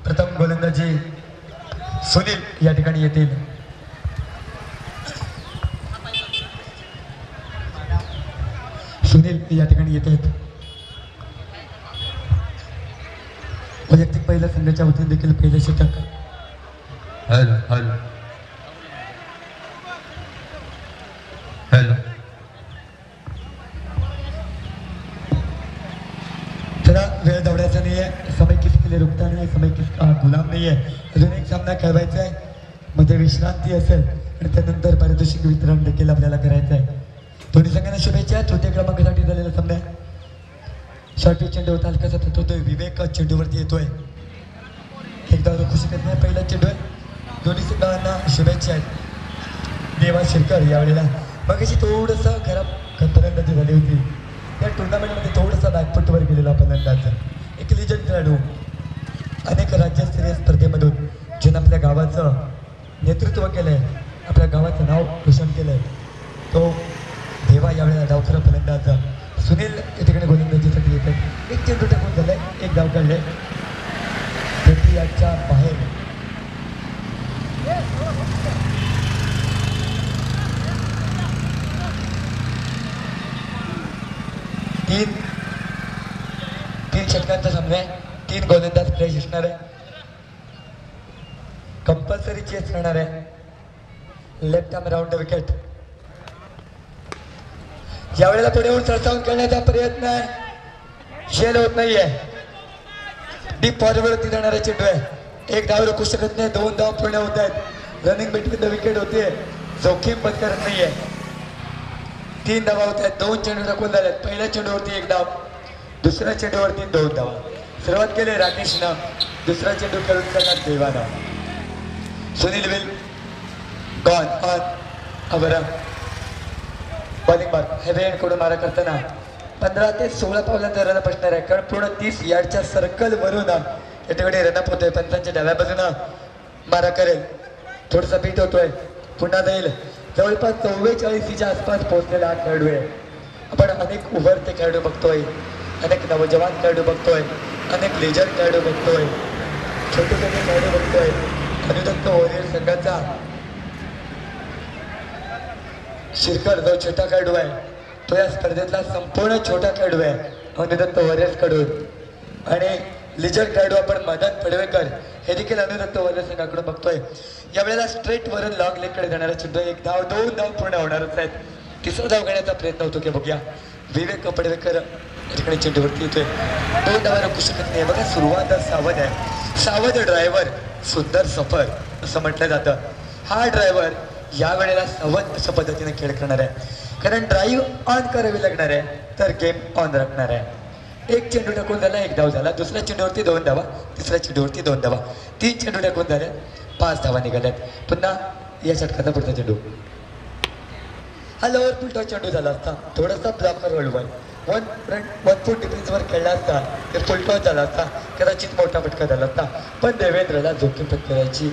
प्रथम गोलंदाजी सुनील या ठिकाणी येतील. सुनील या ठिकाणी येत आहेत. वैयक्तिक पहिल्या संघाच्या वतीने देखील पहिले षटक. Hello hello hello. थोडा वेळ दौडायचा नाहीये. समय किसके लिए रुकता नाही, समय किसका गुलाम नाहीये. अजून एक सामना खेळवायचा आहे, मध्ये विश्रांती असेल आणि त्यानंतर पारितोषिक वितरण देखील आपल्याला करायचं आहे. दोन्ही संघांना शुभेच्छा. तृतीय क्रमांकासाठी झालेला सामना. शॉर्टी चेंडू होता, हलकासा होतोय. विवेक चेंडूवरती येतोय. एकदा रोखू शकत नाही. पहिला चेंडू आहे. दोन्ही संघांना शुभेच्छा आहेत. देवा शिरकर यावेळेला मगाशी थोडंसं खराब फलंदाजी झाली होती. या टुर्नामेंटमध्ये थोडासा बॅकफुटवर गेलेला फलंदाज. एक लिजंड खेळाडू, अनेक राज्यस्तरीय स्पर्धेमधून ज्यानं आपल्या गावाचं नेतृत्व केलं आहे, आपल्या गावाचं नाव रोशन केलं आहे, तो देवा यावेळेला डावखरा फलंदाज. सुनील या ठिकाणी गोलंदाजीसाठी येतात. एक चेंडू टाकून झालाय, एक डाव काढले. याच्या बाहेर तीन षटकांचा सामना आहे. 3 गोलंदाज फ्रेश असणार आहे. कंपल्सरी चेस राहणार आहे. Left arm round wicket. यावेळेला पुढे सरसावून खेळण्याचा प्रयत्न आहे. शेल होत नाहीये. डीप फॉरवर्ड जाणारा चेंडू आहे. एक धाव रोखू शकत नाही. 2 धाव पूर्ण होत आहेत. रनिंग बिटवीन द विकेट होते. जोखीम पत्करत नाहीये. 3 धावा होत आहेत. 2 चेंडू टाकून झालेत. पहिल्या चेंडूवरती 1 धाव, दुसऱ्या चेंडूवरती 2 धावा. सुरुवात केली राकेशनं. दुसरा चेंडू खेळून करणार देवानं. सुनील विल गॉन ऑन बरं. बॉलिंग बार हेवे कडून मारा करताना 15 ते 16 पावलांचा रनअप असणार आहे. कारण पूर्ण 30 यार्डच्या सर्कलवरून या ठिकाणी रनअप होतोय. पंचांच्या डाव्या बाजूनं मारा करेल. थोडासा बीट होतोय. पुन्हा जाईल. जवळपास 44च्या आसपास पोहोचलेला हा खेळाडू आहे. आपण अनेक उभरते खेळाडू बघतोय, अनेक नवजवान खेळाडू बघतोय, अनेक लेजंड खेळाडू बघतोय, छोटे छोटे खेळाडू बघतोय. अनुदत्त वॉरियर संघाचा शिरकर जो छोटा खेळाडू आहे, तो या स्पर्धेतला संपूर्ण छोटा खेळाडू आहे अनुदत्त वॉरियर्स कडून. आणि लिजंड खेळाडू आपण मदन पडवेकर हे देखील अनुदत्त वॉरियर्स संघाकडून बघतोय. यावेळेला स्ट्रेट वरून लॉंग लेग कडे जाणारा चेंडू. 1 धाव, 2 धाव पूर्ण होणारच आहेत. 3रा धाव घेण्याचा प्रयत्न होतो की बघूया. विवेक पडवेकर या ठिकाणी चेंडूवरती येतोय. 2 धावा रोखू शकत नाही. बघा सुरुवात सावध आहे. सावध ड्रायव्हर सुंदर सफर असं म्हटलं जातं. हा ड्रायव्हर यावेळेला सावध अशा पद्धतीने खेळ करणार आहे. कारण ड्राईव्ह ऑन करावी लागणार आहे, तर गेम ऑन राखणार आहे. 1 चेंडू टाकून झाला, 1 धाव झाला. दुसऱ्या चेंडूवरती 2 धावा, तिसऱ्या चेंडूवरती 2 धावा. 3 चेंडू टाकून झाले, 5 धावा निघाल्यात. पुन्हा या षटकाचा पुढचा चेंडू. हा लोअर फुलटॉस चेंडू झाला असता. थोडासा ब्लॉकर वळवाय 1 फूट डिफेन्सवर खेळला असता तर फुलटॉस झाला असता. कदाचित मोठा फटका झाला असता. पण देवेंद्रला जोखीम पत्करायची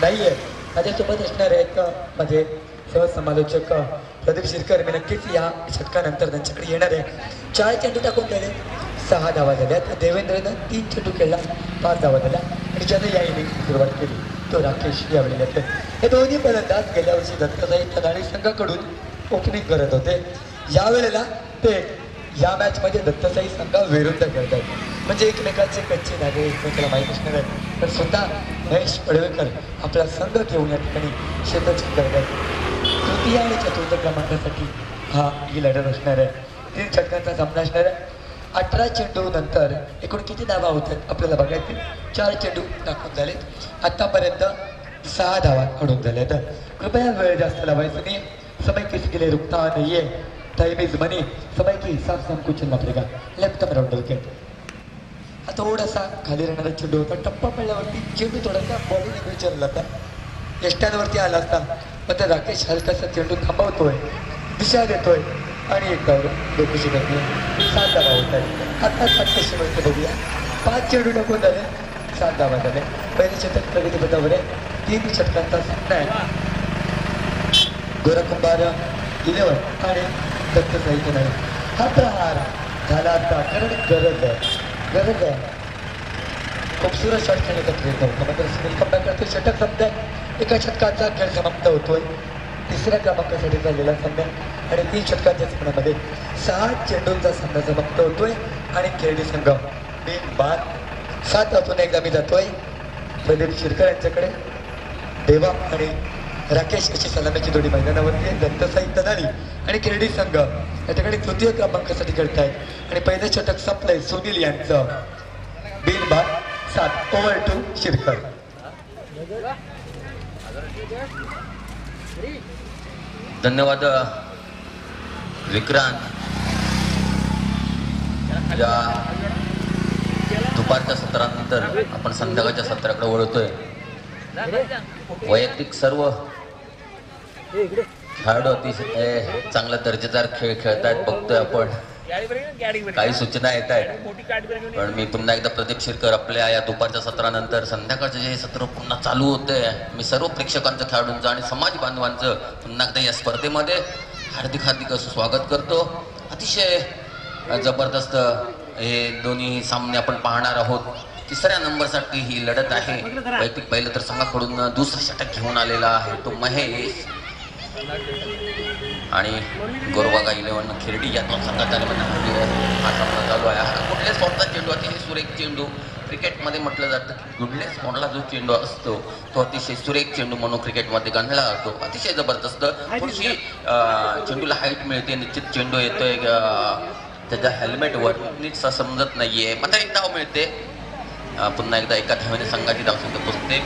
नाहीये. माझ्यासोबत असणार आहेत माझे सहसमालोचक प्रदीप शिरकर. मी नक्कीच या षटकानंतर त्यांच्याकडे येणार आहे. 4 चेंडू टाकून झाले, 6 धावा झाल्या. देवेंद्रनं 3 चेंडू खेळला, 5 धावा झाल्या. आणि ज्याने या इनिंगची सुरुवात केली तो राकेश यावेळी येते. हे दोन्ही फलंदाज गेल्या वर्षी दत्तसाई तदाणी संघाकडून ओपनिंग करत होते. यावेळेला ते या मॅचमध्ये दत्तसाई संघाविरुद्ध खेळतात. म्हणजे एकमेकांचे कच्चे धागे एकमेकाला माहीत असणार आहे. तर सुद्धा महेश पडवेकर आपला संघ घेऊन या ठिकाणी क्षेत्ररक्षण करतात. तृतीय आणि चतुर्थ क्रमांकासाठी ही लढत असणार आहे. 3 षटकांचा सामना असणार आहे. 18 चेंडू नंतर एकूण किती धावा होतात आपल्याला बघायचे. 4 चेंडू टाकून झालेत. आतापर्यंत 6 धावा अडून झाल्यात. कृपया वेळ जास्त लावायचा नाही. समय किसी के लिए रुकता नहीं है. टाइम इज मनी. समय के हिसाब से हमको चलना पड़ेगा. Left arm round wicket. हा थोडासा खाली राहणारा चेंडू होता. टप्पा पडल्यावरती चेंडू थोडासा बॉडी टेम्परेचरला होता. यष्ट्यांवरती आला असता. पण राकेश हलकासा चेंडू थांबवतोय, दिशा देतोय आणि एक धाव रोखू शकत नाही. 7 धावा होत आहेत. आता 7 कशी मिळते बघूया. 5 चेंडू टाकून झाले, 7 धावा झाले. पहिले षटक प्रगती पथावर आहे. 3 षटकांचा सामना आहे. गोरखकुंभार 11 आणि दत्तसाई नाही. हा प्रहार झाला आता. कारण गरज आहे. खूपसुरत शॉट खेळण्याचा प्रयत्न होता मात्र सुनील कमबॅक करतो. षटक संपत एका षटकाचा खेळ समाप्त होतोय. तिसऱ्या क्रमांकासाठी चाललेला सामना आणि 3 षटकांच्या सामन्यामध्ये 6 चेंडूंचा सामना समाप्त होतोय आणि खेळणी संघ बिन बाद 7 आतून एकदा मी जातोय प्रदीप शिरकर यांच्याकडे. देवा आणि राकेश अशी सलामीची जोडी मैदानावरती आहे. दत्तसाई तनाली आणि खेळणी संघ या ठिकाणी तृतीय क्रमांकासाठी खेळतायत आणि पहिलं षटक संपलंय सुनील यांचं. बिन बाद 7 ओव्हर टू शिरकर. धन्यवाद विक्रांत. या दुपारच्या सत्रानंतर आपण संध्याकाळच्या सत्राकडे वळतोय. वैयक्तिक सर्व खेळाडू अतिशय चांगला दर्जेदार खेळ खेळतायत बघतोय आपण. काही सूचना येत आहेत पण मी पुन्हा एकदा प्रदीप शिरकर आपल्या या दुपारच्या सत्रानंतर संध्याकाळचं जे सत्र पुन्हा चालू होतंय मी सर्व प्रेक्षकांचं खेळाडूंचं आणि समाज बांधवांचं पुन्हा एकदा या स्पर्धेमध्ये हार्दिक असं स्वागत करतो. अतिशय जबरदस्त हे दोन्ही सामने आपण पाहणार आहोत. तिसऱ्या नंबरसाठी ही लढत आहे. वैयक्तिक पहिलं तर संघाकडून दुसरं षटक घेऊन आलेला आहे तो महेश आणि गोरवागा 11 खिरडी या दोन संघाचा हा सामना चालू आहे. हा गुडलेस बॉलचा चेंडू अतिशय सुरेख चेंडू. क्रिकेटमध्ये म्हटलं जातं की गुडलेस बॉलला जो चेंडू असतो तो अतिशय सुरेख चेंडू म्हणून क्रिकेटमध्ये गणला जातो. अतिशय जबरदस्त थोडीशी चेंडूला हाईट मिळते. निश्चित चेंडू येतोय त्याच्या हेल्मेटवर नीटसा समजत नाहीये. मात्र एक धाव मिळते. पुन्हा एकदा एका धावेने संघाची धावसंख्या पोचते.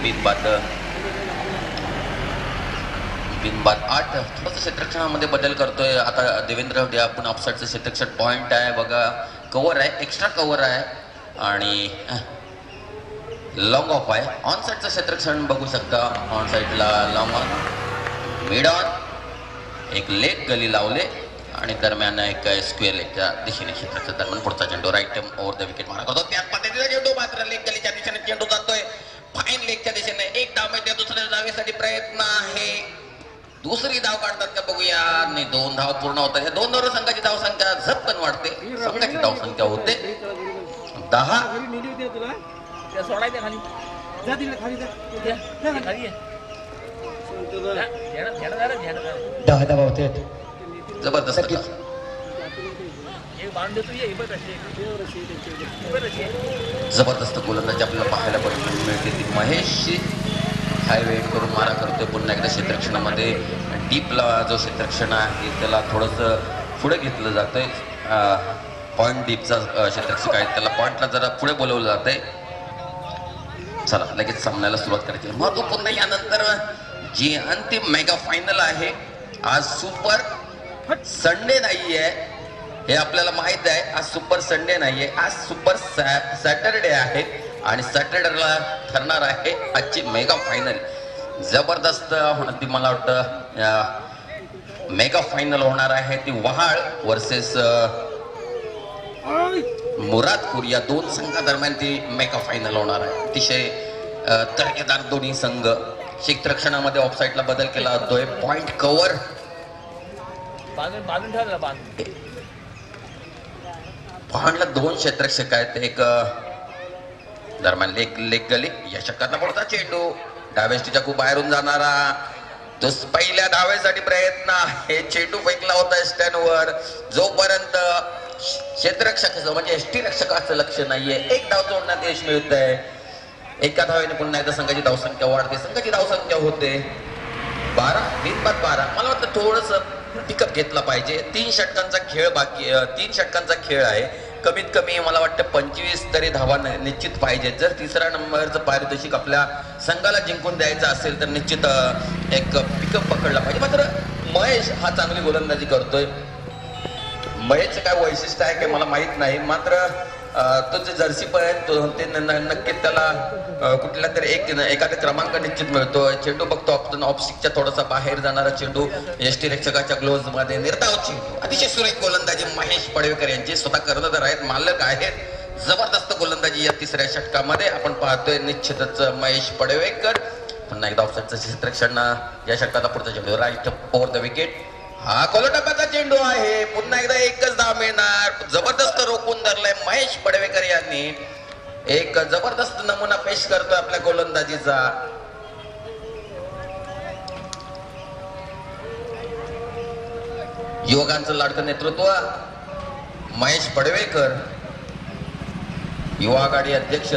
बिनबाद 8. थोडंसं क्षेत्ररक्षणामध्ये बदल करतोय आता देवेंद्र. आपण ऑफसाईडचं क्षेत्ररक्षण पॉईंट आहे बघा. कव्हर आहे एक्स्ट्रा कव्हर आहे आणि लॉंग ऑफ आहे. ऑन साईडचं क्षेत्ररक्षण बघू शकता. ऑन साईडला लॉंग ऑन मिड ऑन एक लेग गली लावले आणि दरम्यान एक स्क्वेअर लेगच्या दिशेने क्षेत्राच्या दरम्यान पुढचा चेंडू राईट ओव्हर द विकेट मारा करतो. त्याच पद्धतीचा चेंडू मात्र लेग गलीच्या दिशेने चेंडू जातोय. फाईन लेगच्या दिशेने एक धाव मिळते. दुसऱ्या धावेसाठी प्रयत्न आहे. दुसरी धाव काढतात का बघूया. नाही 2 धाव पूर्ण होतात. या 2 धाव संघाची धावसंख्या झपकन वाढते. संघाची धावसंख्या होते 10. 10 धावा होते. जबरदस्त जबरदस्त गोलंदाजी आपल्याला पाहायला मिळते. ती महेशची हाय वेट करून मारा करतोय. पुन्हा एकदा क्षेत्ररक्षणामध्ये डीपला जो क्षेत्ररक्षण आहे त्याला थोडंसं पुढे घेतलं जातंय. पॉईंट डीपचा क्षेत्ररक्षक आहे त्याला पॉईंटला जरा पुढे बोलवलं जातंय. चला लगेच सामन्याला सुरुवात करायची. महत्वपूर्ण यानंतर जी अंतिम मेगा फायनल आहे. आज सुपर संडे नाहीये हे आपल्याला माहित आहे. आज सुपर संडे नाहीये. आज सुपर सॅटरडे आहे आणि सॅटरडेला ठरणार आहे आजची मेगा फायनल. जबरदस्त होणार ती. मला वाटतं मेगा फायनल होणार आहे ती वहाळ वर्सेस मुरादपूर या 2 संघादरम्यान ती मेगा फायनल होणार आहे. अतिशय तडकेदार दोन्ही संघ. क्षेत्ररक्षणामध्ये ऑफसाईडला बदल केला जातोय. पॉइंट कव्हर पॉइंटला 2 क्षेत्ररक्षक आहेत. एक दरम्यान लेग गली या षटकातला पडता चेंडू डाव्याष्टीच्या खूप बाहेरून जाणारा. तो पहिल्या धावेसाठी प्रयत्न आहे. चेंडू फेकला होता स्टॅनवर. जोपर्यंत क्षेत्ररक्षकाचं म्हणजे एसटी रक्षकाचं लक्ष नाहीये. एक धाव जोडण्यात यश मिळत आहे. एका धावेने पुन्हा एकदा संघाची धावसंख्या वाढते. संघाची धावसंख्या होते 12. बिनबाद 12. मला वाटतं थोडस पिकअप घेतला पाहिजे. 3 षटकांचा खेळ बाकी 3 षटकांचा खेळ आहे. कमीत कमी मला वाटतं 25 तरी धावा निश्चित पाहिजे. जर तिसऱ्या नंबरचं पारितोषिक आपल्या संघाला जिंकून द्यायचं असेल तर निश्चित एक पिकअप पकडला पाहिजे. मात्र महेश हा चांगली गोलंदाजी करतोय. महेशचं काय वैशिष्ट्य आहे काही मला माहित नाही. मात्र तो जे जर्सी पर्यंत ते नक्कीच त्याला कुठल्या तरी एखादा क्रमांक निश्चित मिळतो. चेंडू बघतो आपण ऑफस्टिकच्या थोडासा बाहेर जाणारा चेंडू एसटी रक्षकाच्या ग्लोव्ज मध्ये निर्धाव चेंडू. अतिशय सुरेख गोलंदाजी महेश पडवेकर यांची. स्वतः कर्णधार आहेत मालक आहेत. जबरदस्त गोलंदाजी या तिसऱ्या षटकामध्ये आपण पाहतोय. निश्चितच महेश पडवेकर. पुन्हा एकदा ऑफसाईडचं क्षेत्ररक्षण या षटकाचा पुढचा चेंडू राईट ओव्हर द विकेट. हा कोलटप्प्याचा चेंडू आहे. पुन्हा एकदा एकच धाव मिळणार. जबरदस्त रोखून धरलाय महेश पडवेकर यांनी. एक जबरदस्त नमुना पेश करतोय आपल्या गोलंदाजीचा. युवकांचं लाडकं नेतृत्व महेश पडवेकर, युवा आघाडी अध्यक्ष,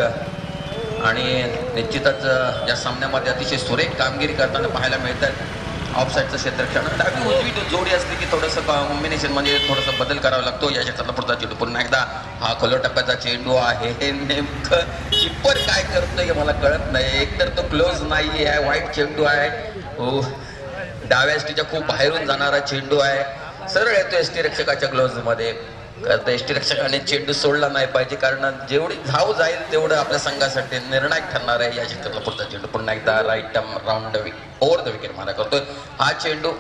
आणि निश्चितच या सामन्यामध्ये अतिशय सुरेख कामगिरी करताना पाहायला मिळतात. ऑफसाईडचं क्षेत्ररक्षण डावी उजवी जोडी असली की थोडंसं कॉम्बिनेशन म्हणजे थोडासा बदल करावा लागतो. या क्षेत्रातला पुढचा चेंडू पुन्हा एकदा हा खोलो टप्प्याचा चेंडू आहे. हे नेमकं किपर काय करतोय मला कळत नाही. एकतर तो क्लोज नाही आहे, वाईट चेंडू आहे. हो, डाव्या एसटीच्या खूप बाहेरून जाणारा चेंडू आहे. सरळ येतो एसटी रक्षकाच्या ग्लोव्ज मध्ये. एसटी रक्षकाने चेंडू सोडला नाही पाहिजे, कारण जेवढी धाव जाईल तेवढं आपल्या संघासाठी निर्णायक ठरणार आहे. या क्षेत्रातला पुढचा चेंडू पुन्हा एकदा right round over the wicket मारा करतोय. हा चेंडू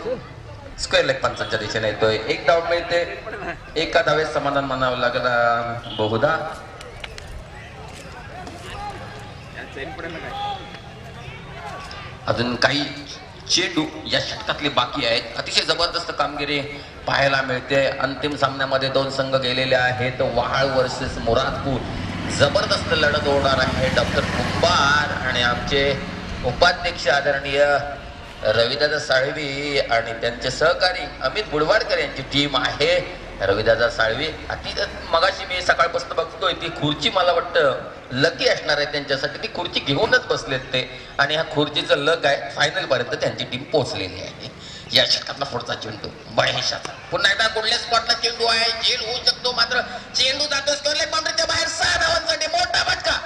स्क्वेअर लेग पंचांच्या दिशेने येतोय. एक धाव मिळते. एका धावेत समाधान मानावं लागलं बहुधा. अजून काही चेंडू या षटकातले बाकी आहेत. अतिशय जबरदस्त कामगिरी पाहायला मिळते. अंतिम सामन्यामध्ये दोन संघ गेलेले आहेत. वहाळ वर्सेस मुरादपूर. जबरदस्त लढत होणार आहे. डॉक्टर कुंभार आणि आमचे उपाध्यक्ष आदरणीय रविदादा साळवी आणि त्यांचे सहकारी अमित बुडवाडकर यांची टीम आहे. रविदादा साळवी मगाशी मी सकाळपासून बघतोय ती खुर्ची मला वाटतं लकी असणार आहे त्यांच्यासाठी. ती खुर्ची घेऊनच बसलेत ते, आणि ह्या खुर्चीचं लक आहे. फायनल पर्यंत त्यांची टीम पोहोचलेली आहे. या षटकातला पुढचा चेंडू महेशाचा. पुन्हा एकदा कुठल्या स्पॉटला चेंडू आहे. झेल होऊ शकतो, मात्र चेंडू जातो स्क्वेअर लेग बाउंड्रीच्या बाहेर. 6 धावांसाठी मोठा फटका.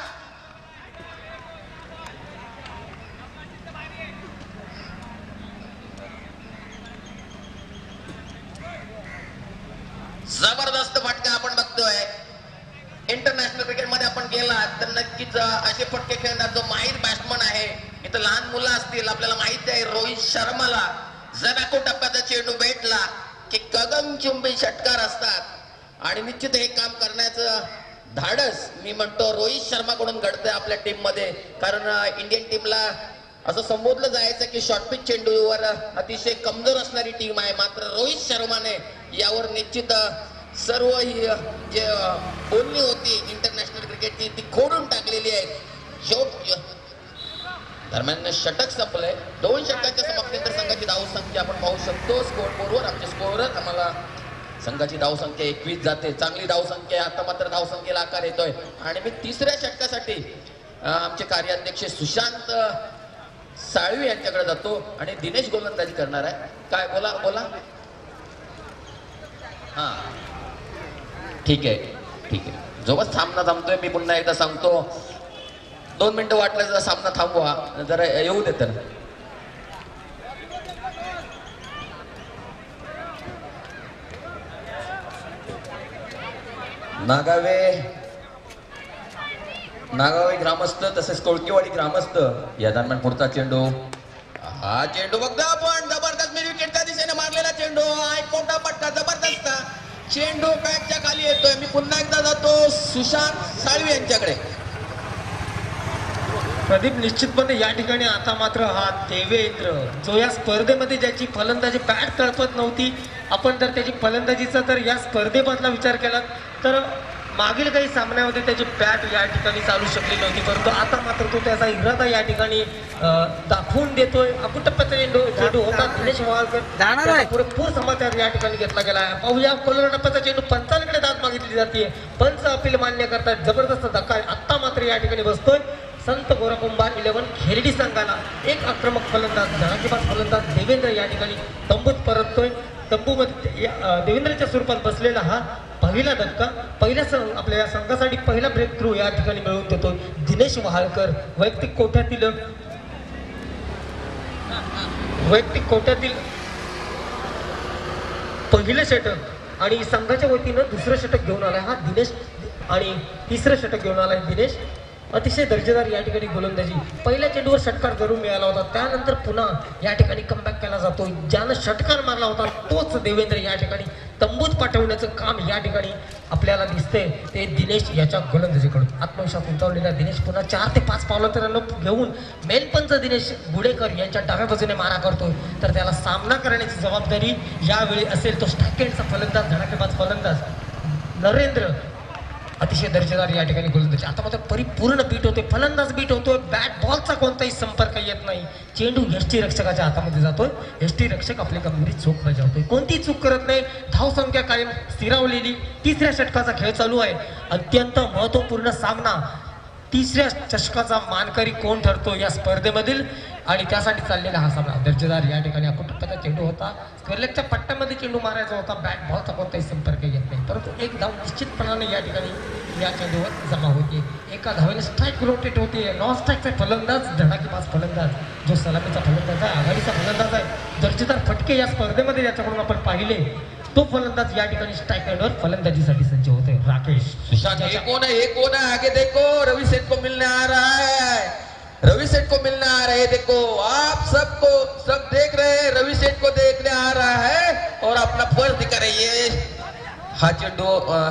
जबरदस्त फटका आपण बघतोय. इंटरनॅशनल क्रिकेटमध्ये आपण गेलात तर नक्कीच असे फटके खेळणार जो माहीर बॅट्समन आहे. इथं लहान मुलं असतील, आपल्याला माहिती आहे रोहित शर्माला जराको टप्प्याचा चेंडू भेटला की गगनचुंबी षटकार असतात, आणि निश्चित हे काम करण्याचं धाडस मी म्हणतो रोहित शर्माकडून घडतंय आपल्या टीम मध्ये. कारण इंडियन टीमला असं संबोधलं जायचं की शॉर्टपिच चेंडूवर अतिशय कमजोर असणारी टीम आहे. मात्र रोहित शर्माने यावर निश्चित सर्व ही जे बोलणी होती इंटरनॅशनल क्रिकेटची ती खोडून टाकलेली आहे. दरम्यान षटक संपलंय. 2 षटकांच्या समाप्तीनंतर संघाची धावसंख्या आपण पाहू शकतो स्कोअर बोर्डवर. आमच्या स्कोअरवर आम्हाला संघाची धावसंख्या 21 जाते. चांगली धावसंख्या. आता मात्र धावसंख्येला आकार येतोय. आणि मी तिसऱ्या षटकासाठी आमचे कार्याध्यक्ष सुशांत साळवी यांच्याकडे जातो आणि दिनेश गोलंदाजी करणार आहे. काय बोला बोला. हा ठीक आहे. जोपर्यंत सामना थांबतोय मी पुन्हा एकदा सांगतो 2 मिनिटं वाटलं जर सामना थांबवा, जरा येऊ देत. नागावे ग्रामस्थ तसेच कोळकीवाडी ग्रामस्थ या दरम्यान पुढचा चेंडू. हा चेंडू बघतो आपण. जबरदस्त मी विकेटच्या दिशेने मारलेला चेंडू. एक मोठा पटका. जबरदस्त चेंडू बॅटच्या खाली येतोय. मी पुन्हा एकदा जातो सुशांत साळवी यांच्याकडे. प्रदीप, निश्चितपणे या ठिकाणी आता मात्र हा देवेंद्र जो या स्पर्धेमध्ये ज्याची फलंदाजी बॅट तळपत नव्हती, आपण जर त्याची फलंदाजीचा तर या स्पर्धेमधला विचार केला तर मागील काही सामन्यामध्ये त्याची बॅट या ठिकाणी चालू शकली नव्हती, परंतु आता मात्र तो त्याचा इरादा या ठिकाणी दाखवून देतोय. अपुटप्प्याचा चेंडू होता. दिनेश वाळकर पुरेपूर समाचार या ठिकाणी घेतला गेला आहे. पाहूया कोलर टप्प्याचा चेंडू. पंचांकडे दाद मागितली जाते. पंच अपील मान्य करतात. जबरदस्त धक्का आता मात्र या ठिकाणी बसतोय. संत गोराकुंभार 11 खेरडी संघाला एक आक्रमक फलंदाज धडाकेबाज फलंदाज देवेंद्र या ठिकाणी तंबूत परततोय. तंबूमध्ये देवेंद्रच्या स्वरूपात बसलेला हा पहिला धक्का. आपल्या संघासाठी पहिला ब्रेक थ्रू या ठिकाणी मिळवून देतोय दिनेश वहाळकर. वैयक्तिक कोट्यातील पहिलं षटक आणि संघाच्या वतीनं दुसरं षटक घेऊन आलाय हा दिनेश, आणि तिसरं षटक घेऊन आलाय दिनेश. अतिशय दर्जेदार या ठिकाणी गोलंदाजी. पहिल्या चेंडूवर षटकार जरूर मिळाला होता, त्यानंतर पुन्हा या ठिकाणी कमबॅक केला जातो. ज्यानं षटकार मारला होता तोच देवेंद्र या ठिकाणी तंबूत पाठवण्याचं काम या ठिकाणी आपल्याला दिसतंय ते दिनेश याच्या गोलंदाजीकडून. आत्मविश्वास उंचावलेला दिनेश पुन्हा 4 ते 5 पावलं घेऊन मेनपंच दिनेश गुडेकर यांच्या डाव्या बाजूने मारा करतोय. तर त्याला सामना करण्याची जबाबदारी यावेळी असेल तो स्टॅकेंडचा फलंदाज, धडाकेबाज फलंदाज नरेंद्र अतिशय दर्जेदार या ठिकाणी गोलंदाजी. आता मात्र परिपूर्ण बीट होते, फलंदाज बीट होतोय, बॅट बॉलचा कोणताही संपर्क येत नाही. चेंडू यष्टी रक्षकाच्या हातामध्ये जातोय, यष्टी रक्षक आपली कामगिरी चोख बजावतोय, कोणतीही चूक करत नाही. धावसंख्या कायम स्थिरावलेली. तिसऱ्या षटकाचा खेळ चालू आहे. अत्यंत महत्वपूर्ण सामना. तिसऱ्या चषकाचा मानकरी कोण ठरतो या स्पर्धेमधील, आणि त्यासाठी चाललेला हा सामना दर्जेदार या ठिकाणी अकुटप्पाचा चेंडू होता. स्क्वेअरलेगच्या पट्ट्यामध्ये चेंडू मारायचा होता, बॅट बॉलचा कोणताही संपर्क येत नाही, परंतु एक धाव निश्चितपणाने या ठिकाणी या चेंडूवर जमा होते. एका धावेने स्ट्राईक रोटेट होते. नॉन स्ट्राईकचा फलंदाज, धडाकेबाज फलंदाज, जो सलामीचा फलंदाज आहे, आघाडीचा फलंदाज आहे, दर्जेदार फटके या स्पर्धेमध्ये याच्याकडून आपण पाहिले. तो फलंदाज या ठिकाणी स्ट्राईक एंडवर फलंदाजीसाठी सज्ज होते. राकेश सुशांत, ये कौन है, ये कौन है? आगे देखो, रवि सेठ को मिलने आ रहा है, रवि सेठ को मिलने आ रहा है. देखो आप सबको सब देख रहे हैं, रवि सेठ को देखने आ रहा है और अपना फर्ज दिखा रही है. हा चेंडू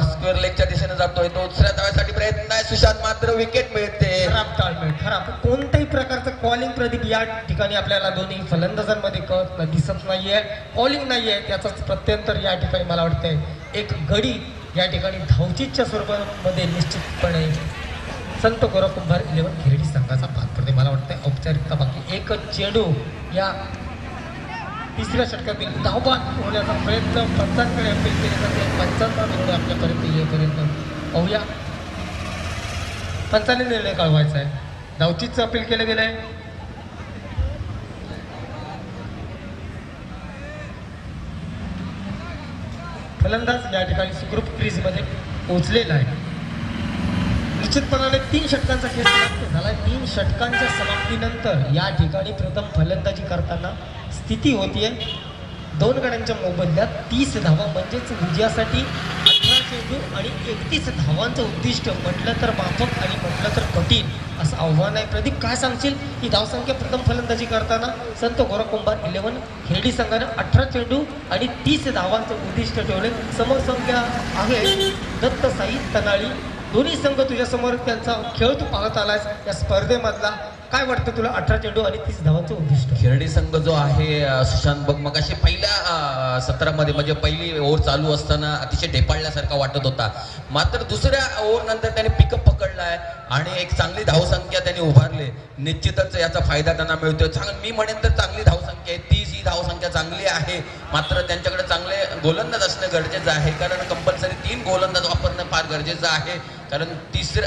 स्क्वेअर लेगच्या दिशेने जातोय. तो दुसऱ्या धाव्यासाठी प्रयत्न आहे सुशांत, मात्र विकेट मिळते. खराब टाळमेट, खराब कोणत्याही प्रकारचं कॉलिंग प्रदीप या ठिकाणी आपल्याला दोन्ही फलंदाजांमध्ये दिसत नाहीये. कॉलिंग नाहीये, त्याचाच प्रत्यंतर या ठिकाणी मला वाटतंय एक गडी या ठिकाणी धावचीच्या स्वरूपामध्ये निश्चितपणे संत गौरव कुंभार 11 खिरडी संघाचा भाग पडते. मला वाटतंय औपचारिकता बाकी. एक चेंडू या तिसऱ्या षटकातील धावबाद होण्याचा प्रयत्न पंचांकडे अपील केले जाते. पंचांचा निर्णय आपल्यापर्यंत येईपर्यंत पाहूया. पंचाने निर्णय कळवायचा आहे. धावचीचं अपील केलं गेलं आहे. फलंदाज या ठिकाणी सुखरूप क्रीजमध्ये पोहोचलेला आहे. निश्चितपणाने 3 षटकांचा खेळ समाप्त झाला. 3 षटकांच्या समाप्तीनंतर या ठिकाणी प्रथम फलंदाजी करताना स्थिती होतीये 2 गड्यांच्या मोबदल्यात 30 धावा, म्हणजेच विजयासाठी 18 चेंडू आणि 31 धावांचं उद्दिष्ट. म्हटलं तर माफक आणि म्हटलं तर कठीण असं आव्हान आहे. प्रदीप, काय सांगशील की धावसंख्या प्रथम फलंदाजी करताना संत गौरव कुंभार 11 खेळडी संघानं 18 चेंडू आणि 30 धावांचं उद्दिष्ट ठेवले. समोर संख्या आहे दत्त साई तनाळी. दोन्ही संघ तुझ्यासमोर त्यांचा खेळ तू पाहत आलास या स्पर्धेमधला. काय वाटतं तुला 18 चेंडू आणि 30 धावांचं उद्दिष्ट? खिरडी संघ जो आहे सुशांत बघ, मग अशी पहिल्या सत्रामध्ये म्हणजे पहिली ओव्हर चालू असताना अतिशय ढेपाळल्यासारखा वाटत होता, मात्र दुसऱ्या ओव्हर नंतर त्याने पिकअप पकडलाय आणि एक चांगली धावसंख्या त्यांनी उभारली. निश्चितच याचा फायदा त्यांना मिळतोय. मी म्हणेन तर चांगली धावसंख्या आहे, 30 ही धावसंख्या चांगली आहे, मात्र त्यांच्याकडे चांगले गोलंदाज असणं गरजेचं आहे, कारण कंपल्सरी 3 गोलंदाज वापरणं फार गरजेचं आहे. कारण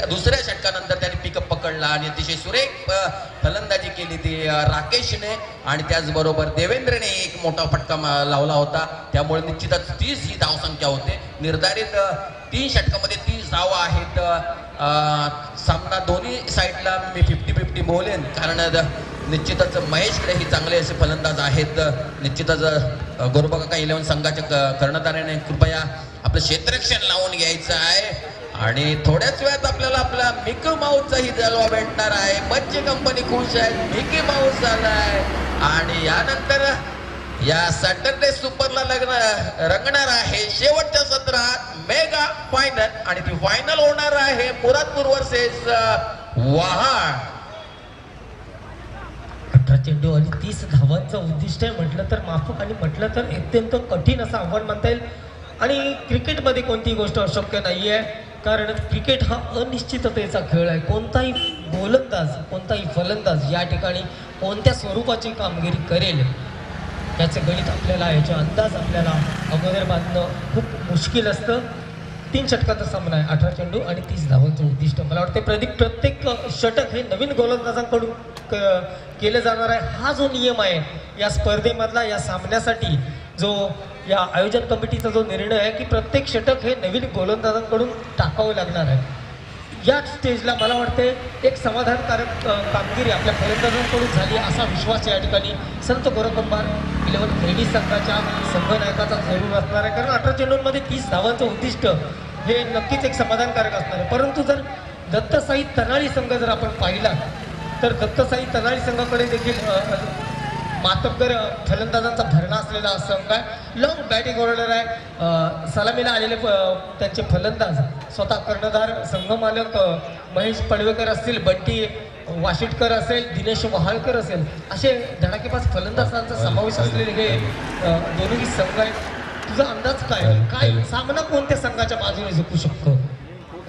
दुसऱ्या षटकानंतर त्यांनी पिकअप पकडला आणि अतिशय सुरेख फलंदाजी केली ती राकेशने, आणि त्याचबरोबर देवेंद्रने एक मोठा फटका लावला होता. त्यामुळे निश्चितच 30 ही धावसंख्या होते. निर्धारित 3 षटकामध्ये 30 धावा आहेत. सामना दोन्ही साईडला मी 50-50 बोलेन, कारण निश्चितच महेशकडे ही चांगले असे फलंदाज आहेत. निश्चितच गोरबाकाका 11 संघाच्या कर्णधाराने कृपया आपलं क्षेत्ररक्षण लावून घ्यायचं आहे, आणि थोड्याच वेळात आपल्याला आपला मिकी माऊसचाही जलवा भेटणार आहे. बच्चे कंपनी खुश आहे, मिकी माऊस झालाय, आणि यानंतर या सॅटरडे सुपरला रंगणार आहे शेवटच्या सत्रात मेगा फायनल, आणि ती फायनल होणार आहे मुरादपूर वर्सेस वहाड. 18 चेंडू आणि 30 धावांचं उद्दिष्ट आहे. म्हटलं तर माफक आणि म्हटलं तर अत्यंत कठीण असं आव्हान म्हणता येईल. आणि क्रिकेटमध्ये कोणतीही गोष्ट अशक्य नाही आहे, कारण क्रिकेट हा अनिश्चिततेचा खेळ आहे. कोणताही गोलंदाज, कोणताही फलंदाज या ठिकाणी कोणत्या स्वरूपाची कामगिरी करेल याचं गणित आपल्याला, याचा अंदाज आपल्याला अगोदर बांधणं खूप मुश्किल असतं. 3 षटकाचा सामना आहे, 18 चेंडू आणि 30 धावांचं उद्दिष्ट. मला वाटतं प्रदीप, प्रत्येक षटक हे नवीन गोलंदाजांकडून केलं जाणार आहे. हा जो नियम आहे या स्पर्धेमधला, या सामन्यासाठी जो या आयोजन कमिटीचा जो निर्णय आहे की प्रत्येक षटक हे नवीन गोलंदाजांकडून टाकावं लागणार आहे. या स्टेजला मला वाटते एक समाधानकारक कामगिरी आपल्या फलंदाजांकडून झाली असा विश्वास या ठिकाणी संत गौरव कुंभार 11 खेळडी संघाच्या संघनायकाचा जरूर असणार आहे, कारण 18 चेंडूंमध्ये 30 धावांचं उद्दिष्ट हे नक्कीच एक समाधानकारक असणार आहे. परंतु जर दत्तसाई तनाळी संघ जर आपण पाहिला तर दत्तसाई तनाळी संघाकडे देखील मातब्बर फलंदाजांचा भरणा असलेला संघ आहे. लॉंग बॅटिंग ऑर्डर आहे. सलामीला आलेले त्यांचे फलंदाज स्वतः कर्णधार संघमालक महेश पडवेकर असतील, बंटी वाशिटकर असेल, दिनेश वहाळकर असेल, असे धडाकेबाज फलंदाजांचा समावेश असलेले हे दोन्ही संघ आहेत. तुझा अंदाज काय सामना कोणत्या संघाच्या बाजूने जिंकू शकतो?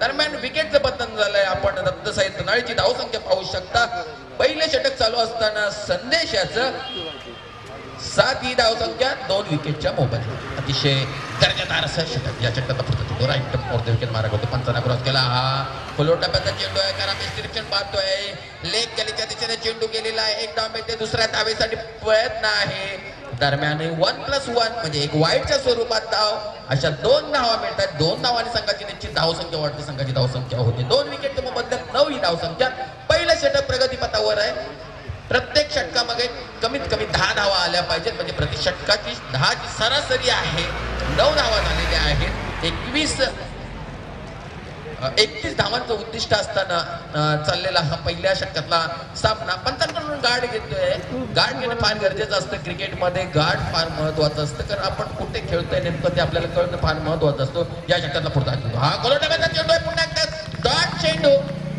दरम्यान विकेटचं बंधन झालंय. आपण दत्तसाई तनाळीची धावसंख्या पाहू शकता. पहिले षटक चालू असताना संदेश याचं 7 ही धावसंख्या 2 विकेटच्या मोबदल्यात. अतिशय दर्जादार असं षटक. या षटकाचा पुढचा चेंडू राईट मोर्चे विकेट मारा करतो. पंचांना क्रॉस केला. हा खोलो टप्प्याचा चेंडू आहे. कारण डिस्ट्रिक्शन पाहतोय. लेग गलीच्या दिशेने चेंडू गेलेला आहे. एक धाव मिळते. दुसऱ्या धावेसाठी प्रयत्न आहे. दरम्यान 1+1 म्हणजे एक वाईटच्या स्वरूपात धाव. अशा 2 धावा मिळतात. 2 धावांनी संघाची निश्चित धावसंख्या वाढते. संघाची धावसंख्या होते 2 विकेटच्या मोबदल्यात 9 ही धावसंख्या. पहिलं षटक प्रगतीपथावर आहे. प्रत्येक षटकामध्ये कमीत कमी 10 धावा आल्या पाहिजेत. म्हणजे प्रति षटकाची 10 ची सरासरी आहे. 9 धावा झालेल्या आहेत. 31 धावांचं उद्दिष्ट असताना चाललेला हा पहिल्या षटकातला सामना. पंचांकडून गार्ड घेतोय. गार्ड घेणं फार गरजेचं असतं. क्रिकेटमध्ये गार्ड फार महत्वाचं असतं. कारण आपण कुठे खेळतोय नेमकं ते आपल्याला कळणं फार महत्वाचं असतो. या षटकातला पुढचा चेंडू. हा गोलंदाजाचा चेंडू आहे. पुन्हा एकदा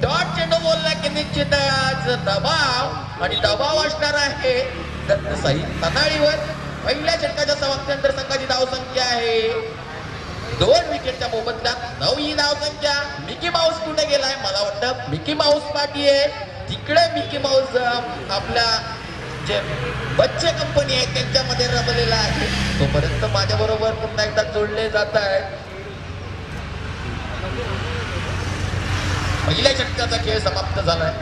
डॉट चेंडू बोलला की निश्चितच दबाव आणि दबाव असणार आहे दत्तसाई तनाळीवर. पहिल्या षटकाच्या समाप्तीनंतर संघाची धावसंख्या आहे 2 विकेटच्या मोबदल्यात 9 ही धावसंख्या. मिकी माऊस कुठे गेलाय? मला वाटतं मिकी माऊस पाठी आहे. तिकडे मिकी माऊस आपल्या जे बच्चे कंपनी आहे त्यांच्यामध्ये रमलेला आहे. तोपर्यंत माझ्या बरोबर पुन्हा एकदा जोडले जात आहेत. पहिल्या षटकाचा खेळ समाप्त झालाय.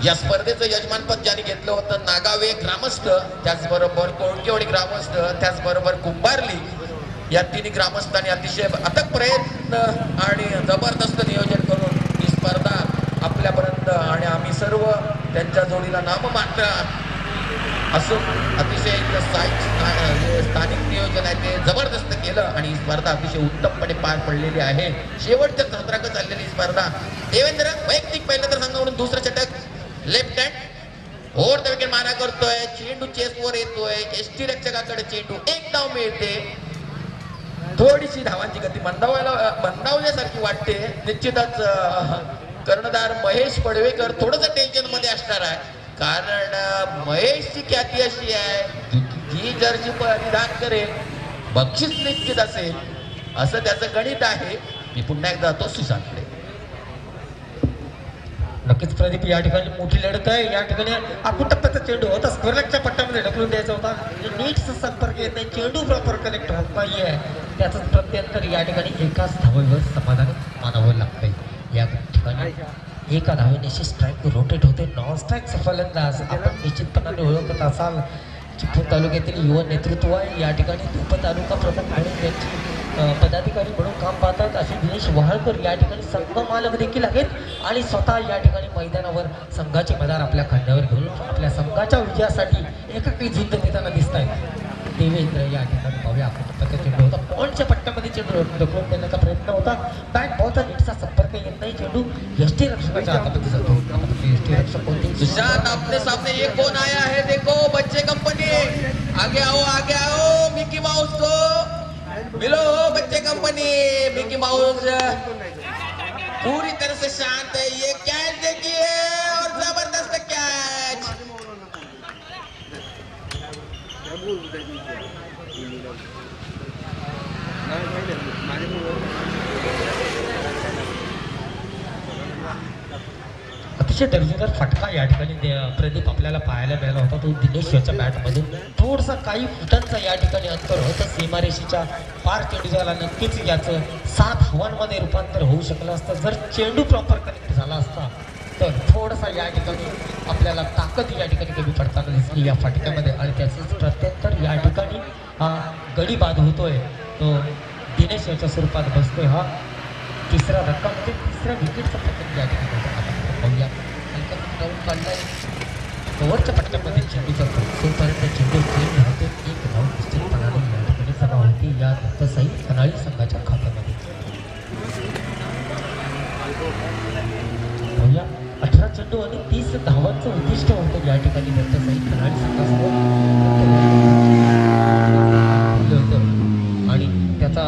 या स्पर्धेचं यजमानपद ज्यांनी घेतलं होतं नागावे ग्रामस्थ, त्याचबरोबर कोळकेवाडी ग्रामस्थ, त्याचबरोबर कुंभारली या 3 ग्रामस्थांनी अतिशय अथक प्रयत्न आणि जबरदस्त नियोजन करून ही स्पर्धा आपल्यापर्यंत आणि आम्ही सर्व त्यांच्या जोडीला नाममात्र असून अतिशय स्थानिक नियोजन आहे ते जबरदस्त केलं आणि ही स्पर्धा अतिशय उत्तमपणे पार पडलेली आहे. शेवटच्या सत्राकडे चाललेली ही स्पर्धा. देवेंद्र वैयक्तिक पहिलं तर संघाकडून दुसरं षटक. Left hand over the wicket मारा करतोय. चेंडू चेसवर येतोय. एसटी रक्षकाकडे चेंडू. एक धाव मिळते. थोडीशी धावांची गती मंदावल्यासारखी वाटते. निश्चितच कर्णधार महेश पडवेकर थोडंसं टेन्शन मध्ये असणार आहे. कारण महेशची ख्याती अशी आहे जी जर्सी परिधान करेल बक्षीस निश्चित असेल असं त्याचं गणित आहे. मी पुन्हा एकदा जातो सुशांतकडे. नक्कीच प्रदीप या ठिकाणी मोठी लढत आहे. या ठिकाणी टप्प्याचा चेंडू होता. स्क्वेअरच्या पट्ट्यामध्ये ढकलून द्यायचा होता. नीट संपर्क येत नाही. चेंडू प्रॉपर कनेक्ट होत नाहीये. त्याच प्रत्यंतर या ठिकाणी एकाच धावेवर समाधान मानावं लागतंय. या ठिकाणी एका धावेने स्ट्राईक रोटेट होते. नॉन स्ट्राईक फलंदाज आपण निश्चितपणाने ओळखत असाल. चिपळूण तालुक्यातील युवा नेतृत्व आहे. या ठिकाणी उपतालुका प्रमुख म्हणून त्यांची पदाधिकारी म्हणून काम पाहतात असे दिनेश वहाळकर या ठिकाणी संघ मालक देखील आहेत आणि स्वतः या ठिकाणी मैदानावर संघाचे मदार आपल्या खांद्यावर घेऊन आपल्या संघाच्या विजयासाठी एकाकी झुंज देताना दिसत आहेत. देवेंद्र या ठिकाणी पाहूया आपण चेंडू होता. पॉईंटच्या पट्ट्यामध्ये चेंडू ढकलून देण्याचा प्रयत्न होता. बॅट बॉलचा नीटचा संपर्क येत नाही. चेंडू एसटी रक्षकाच्या हातामध्ये जातो. एसटी रक्षक कोणते सुशांत अपने सामने ये कौन आया है? देखो बच्चे कंपनी. आगे आओ मिकी माउस को मिलो. बच्चे कंपनी मिकी माउस पूरी तरह से शांत है. ये कैच देखिए और जबरदस्त कैच. अतिशय दर्जेदार फटका या ठिकाणी प्रदीप आपल्याला पाहायला मिळाला होता. तो दिनेश याच्या बॅटमधून थोडसा काही फुटांचा या ठिकाणी अंतर होतं. सीमारेषेच्या पार चेंडू झाला. नक्कीच याचं 7 धावांमध्ये रूपांतर होऊ शकलं असतं जर चेंडू प्रॉपर कनेक्ट झाला असता. तर थोडासा या ठिकाणी आपल्याला ताकद या ठिकाणी कमी पडताना दिसली या फटक्यामध्ये आणि त्याचंच प्रत्यंतर या ठिकाणी हा गडी बाद होतोय. तो दिनेश याच्या स्वरूपात बसतोय. हा तिसरा धक्का म्हणजे तिसऱ्या विकेटचा प्रत्यंत या ठिकाणी पाहूया. काढलाय ओव्हरच्या पट्ट्यामध्ये चेंडू जातो. तोपर्यंत चेंडू चेंज होते. एक धाव निश्चितपणाने या ठिकाणी जमा होती या दत्तसाई तनाळी संघाच्या खात्यामध्ये. पाहूया 18 चेंडू आणि 30 धावांचं उद्दिष्ट होतं या ठिकाणी दत्तसाई तनाळी संघासमोर आणि त्याचा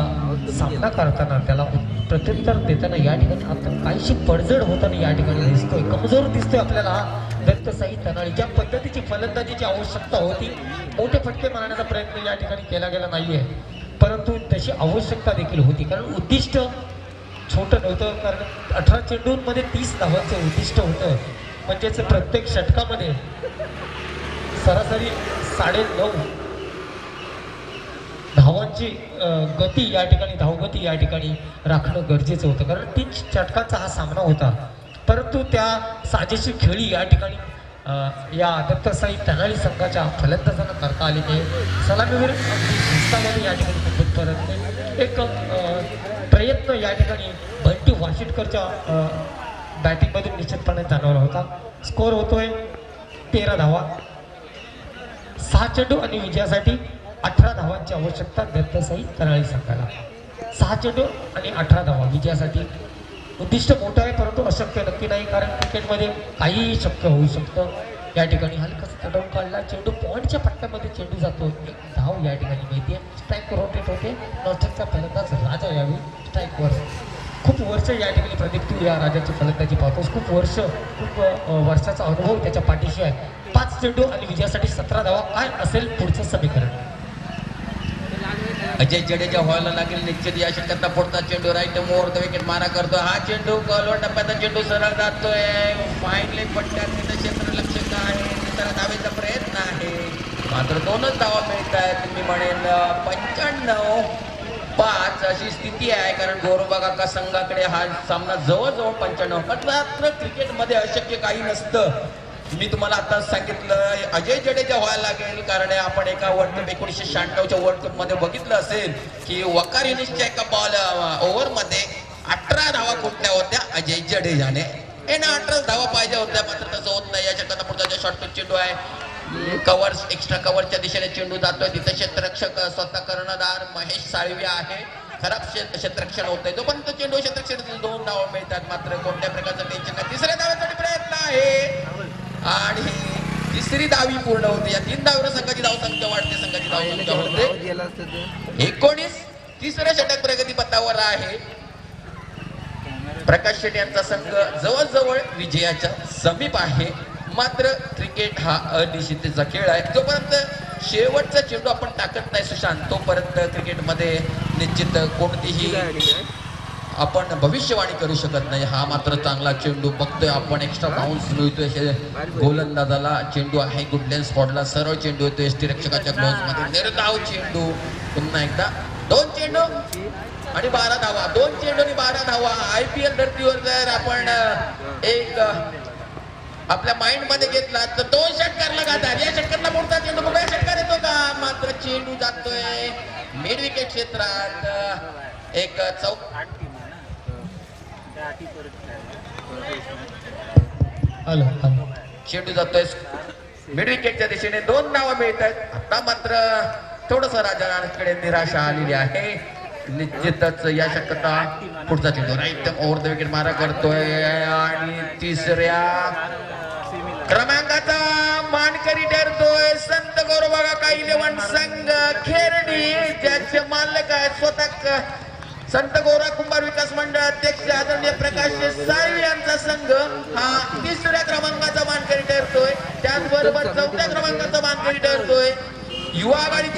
सामना करताना त्याला प्रत्युत्तर देताना या ठिकाणी आता काहीशी पडझड होताना या ठिकाणी दिसतोय. कमजोर दिसतोय आपल्याला हा दत्तसाई तनाळी. ज्या पद्धतीची फलंदाजीची आवश्यकता होती मोठे फटके मारण्याचा प्रयत्न या ठिकाणी केला गेला नाहीये. परंतु तशी आवश्यकता देखील होती कारण उद्दिष्ट छोटं नव्हतं, कारण 18 चेंडूंमध्ये 30 धावांचं उद्दिष्ट होतं. म्हणजेच प्रत्येक षटकामध्ये सरासरी 9.5 धावांची गती या ठिकाणी, धावगती या ठिकाणी राखणं गरजेचं होतं, कारण 3 षटकांचा हा सामना होता. परंतु त्या साजेशी खेळी या ठिकाणी या दत्तसाई तेनाली संघाच्या फलंदाजांना करता आली नाही. सलामीवीर अगदी शिस्तामध्ये या ठिकाणी मुंबईत परतले. एक प्रयत्न या ठिकाणी बंटी वाशिटकरच्या बॅटिंगमधून निश्चितपणे जाणवला होता. स्कोर होतोय 13 धावा, 6 चेंडू आणि विजयासाठी 18 धावांची आवश्यकता दत्तसाई तेनाली संघाला. 6 चेंडू आणि 18 धावा विजयासाठी. उद्दिष्ट मोठं आहे, परंतु अशक्य नक्की नाही, कारण क्रिकेटमध्ये काहीही शक्य होऊ शकतं. या ठिकाणी हलकासा चढवून काढला चेंडू, पॉईंटच्या पट्ट्यामध्ये चेंडू जातो, एक धाव या ठिकाणी मिळते. स्ट्राईक रोटेट होते. नॉर्थचा फलंदाज राजा यावी स्ट्राईकवर. खूप वर्ष या ठिकाणी प्रदीप तू या राजाची फलंदाजी पाहतोस. खूप वर्षाचा अनुभव त्याच्या पाठीशी आहे. 5 चेंडू आणि विजयासाठी 17 धावा. काय असेल पुढचं समीकरण? अजय जडेजा व्हायला लागेल निश्चित. या षटकातला पुढचा चेंडू राईट मोर द विकेट मारा करतो. हा चेंडू कॉलवर टप्प्याचा चेंडू सरळ जातोय. फाईनली पट्ट्यात तिथं क्षेत्ररक्षक आहे, तिथं धावेचा प्रयत्न आहे, मात्र 2च धावा मिळत आहेत. मी म्हणेन 95-5 अशी स्थिती आहे, कारण गौरव काका संघाकडे हा सामना जवळजवळ 95. मात्र क्रिकेटमध्ये अशक्य काही नसतं. मी तुम्हाला आता सांगितलं अजय जडेजा व्हायला लागेल, कारण आपण एका वर्ल्ड कप 1996च्या वर्ल्ड कप मध्ये बघितलं असेल की वकार युनिसच्या एका ओव्हरमध्ये 18 धावा कुठल्या होत्या अजय जडेजाने. 18 धावा पाहिजे होत्या, मात्र तसं होत नाही. या षटकात पुढचा शॉर्टपिच चेंडू आहे, कव्हर एक्स्ट्रा कव्हरच्या दिशेने चेंडू जातोय. तिथं क्षेत्ररक्षक स्वतः कर्णधार महेश साळवी आहे. खराब क्षेत्ररक्षण होतंय, जोपर्यंत चेंडू क्षेत्ररक्षण 2 धावा मिळतात, मात्र कोणत्या प्रकारचं टेन्शन नाही. तिसऱ्या धाव्यासाठी प्रयत्न आहे आणि तिसरी धावी पूर्ण होते. या 3 धावीवर संघाची धावसंख्या वाढते, संघाची धावसंख्या वाढते 19. तिसऱ्या षटक प्रगतीपथावर आहे. प्रकाश शेट्टी यांचा संघ जवळजवळ विजयाच्या समीप आहे. मात्र क्रिकेट हा अनिश्चिततेचा खेळ आहे. जोपर्यंत शेवटचा चेंडू आपण टाकत नाही सुशांत, तोपर्यंत क्रिकेटमध्ये निश्चित कोणतीही आपण भविष्यवाणी करू शकत नाही. हा मात्र चांगला चेंडू बघतोय आपण, एक्स्ट्रा बाउन्स मिळतोय गोलंदाजाला. चेंडू आहे गुडलँड स्पॉटला, सरळ चेंडू येतो एसटी रक्षकाच्या ग्लोव्ज मध्ये. निर्धाव चेंडू पुन्हा एकदा. 2 चेंडू आणि 12 धावा. 2 चेंडू आणि 12 धावा. IPL धर्तीवर जर आपण एक आपल्या माइंड मध्ये घेतला तर 2 षटकार लगातार. या षटकातला मोठा चेंडू बघा, षटकार येतो का? मात्र चेंडू जातोय मिड विकेट क्षेत्रात. एक चेंडू जातोय मिड विकेटच्या दिशेने. 2 धावा मिळत आहेत. आता मात्र थोडस राजाकडे निराशा आलेली आहे. निश्चितच या षटकात पुढचा चेंडू राईट ओव्हर द विकेट मारा करतोय आणि तिसऱ्या क्रमांकाचा मानकरी ठरतोय संत गौरवबागा 11 संघ खेरडी, ज्याचे मालक आहेत स्वतः संत गौरा कुंभार विकास मंडळ अध्यक्ष आदरणीय प्रकाश साळवी यांचा संघ हा 3ऱ्या क्रमांकाचा मानकरी ठरतोय. त्याचबरोबर 4थ्या क्रमांकाचा मानकरी ठरतोय युवा आघाडी.